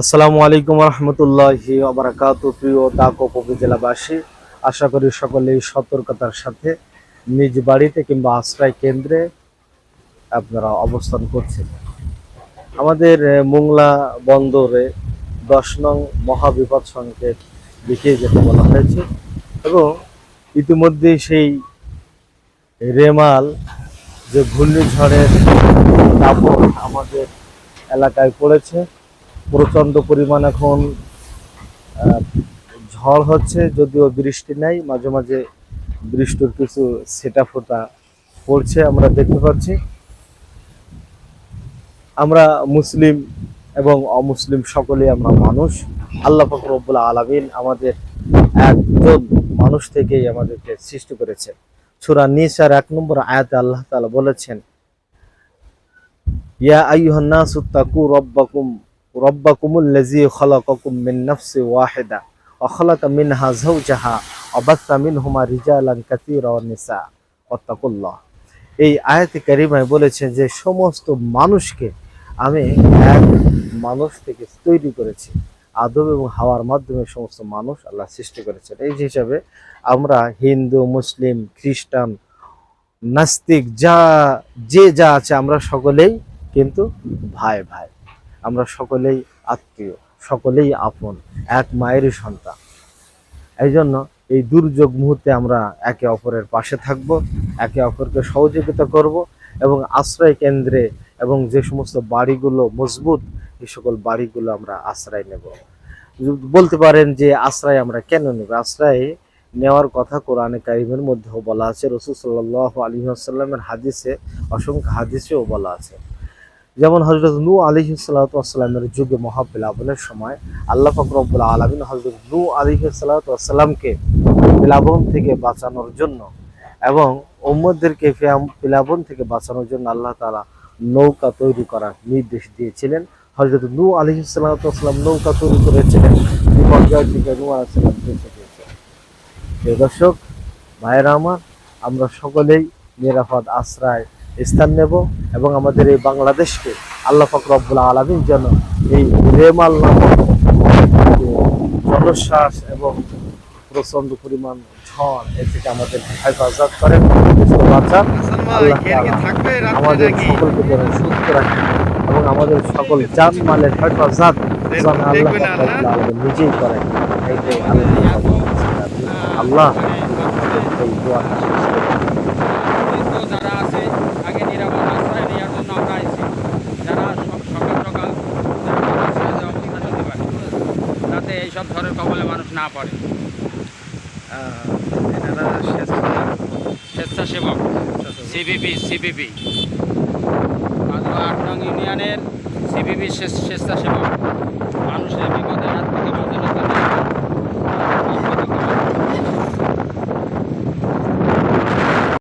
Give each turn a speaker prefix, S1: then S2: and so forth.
S1: আসসালামু আলাইকুম রহমতুল্লাহি ওয়া বারাকাতুহু। প্রিয় দাকোপ উপজেলাবাসী, আশা করি সকলেই সতর্কতার সাথে নিজ বাড়িতে কিংবা আশ্রয় কেন্দ্রে আপনারা অবস্থান করছেন। আমাদের মোংলা বন্দরে 10 নং মহাবিপদ সংকেত দেখিয়ে যেতে বলা হয়েছে এবং ইতিমধ্যেই সেই রেমাল যে ঘূর্ণিঝড়ের দাপট আমাদের এলাকায় পড়েছে। প্রচণ্ড পরিমাণ এখন ঝড় হচ্ছে, যদিও বৃষ্টি নাই, মাঝে মাঝে বৃষ্টির কিছু ছিটা ফোঁটা পড়ছে আমরা দেখতে পাচ্ছি। আমরা মুসলিম এবং অমুসলিম সকলেই আমরা মানুষ। আল্লাহ পাক রব্বুল আলামিন আমাদের একজন মানুষ থেকেই আমাদেরকে সৃষ্টি করেছেন। সূরা নিসার 1 নম্বর আয়াতে আল্লাহ তাআলা বলেছেন, ইয়া আইয়ুহান নাসু তাকু রব্বাকুমুল্লাযী খালাকাকুম মিন নাফসিন ওয়াহিদা ওয়া খালাকা মিনহা যাওজাহা ওয়া বাসসা মিনহুমা রিজালান কাসীরা ওয়া নিসা ওয়াত্তাকুল্লাহ। এই আয়াতে কারিমায় বলেছেন যে সমস্ত মানুষকে আমি এক মানুষ থেকে তৈরি করেছি। আদম এবং হাওয়ার মাধ্যমে সমস্ত মানুষ আল্লাহ সৃষ্টি করেছেন। এই হিসাবে আমরা হিন্দু, মুসলিম, খ্রিস্টান, নাস্তিক যা আছে আমরা সকলেই কিন্তু ভাই ভাই, আমরা সকলেই আত্মীয়, সকলেই আপন, এক মায়েরই সন্তান। এই জন্য এই দুর্যোগ মুহূর্তে আমরা একে অপরের পাশে থাকব, একে অপরকে সহযোগিতা করব এবং আশ্রয় কেন্দ্রে এবং যে সমস্ত বাড়িগুলো মজবুত, এই সকল বাড়িগুলো আমরা আশ্রয় নেব। বলতে পারেন যে আশ্রয় আমরা কেন নেব? আশ্রয় নেওয়ার কথা কোরআনে কারিমের মধ্যেও বলা আছে, রাসূল সাল্লাল্লাহু আলাইহি ওয়াসাল্লামের হাদিসে, অসংখ্য হাদিসেও বলা আছে। যেমন হযরত নূহ আলাইহিস সালাতু ওয়াসসালামের যুগে মহাপ্লাবনের সময় আল্লাহ পাক রব্বুল আলামিন হযরত নূহ আলাইহিস সালাতু ওয়াসসালামকে প্লাবন থেকে বাঁচানোর জন্য এবং উম্মতদেরকে প্লাবন থেকে বাঁচানোর জন্য আল্লাহ তাআলা নৌকা তৈরি করার নির্দেশ দিয়েছিলেন। হযরত নূহ আলাইহিস সালাতু ওয়াসসালাম নৌকা তৈরি করেছিলেন, বিপর্যয় থেকে নূহ আলাইহিস সালাম বেঁচে গিয়েছেন। প্রিয় দর্শক ভাইয়েরা আমার, আমরা সকলেই নিরাপদ আশ্রয় স্থান নেব এবং আমাদের এই বাংলাদেশকে আল্লাহ পাক রব্বুল আলামিন যেন এই রেমাল নামক জলোচ্ছ্বাস এবং প্রচন্ড পরিমাণ ঝড় এ থেকে আমাদের হেফাজত করেন, বাঁচান। আল্লাহ তাআলা আমাদের সকলকে যেন সুস্থ রাখেন এবং আমাদের সকল জানমালের হেফাজত যেন আল্লাহ পাক রব্বুল আলামিন নিজেই করেন। এইটাই আল্লাহ এই দোয়াটা
S2: যারা আছে আগে নিরাপদ আশ্রয় নেওয়ার জন্য আমরা আইছি, যারা সকাল সকাল অবস্থা নিতে পারে যাতে এইসব ঝড়ের কবলে মানুষ না পড়ে। এনারা স্বেচ্ছাসেবক সিপিপি 8 নং ইউনিয়নের সিপিপি স্বেচ্ছাসেবক মানুষের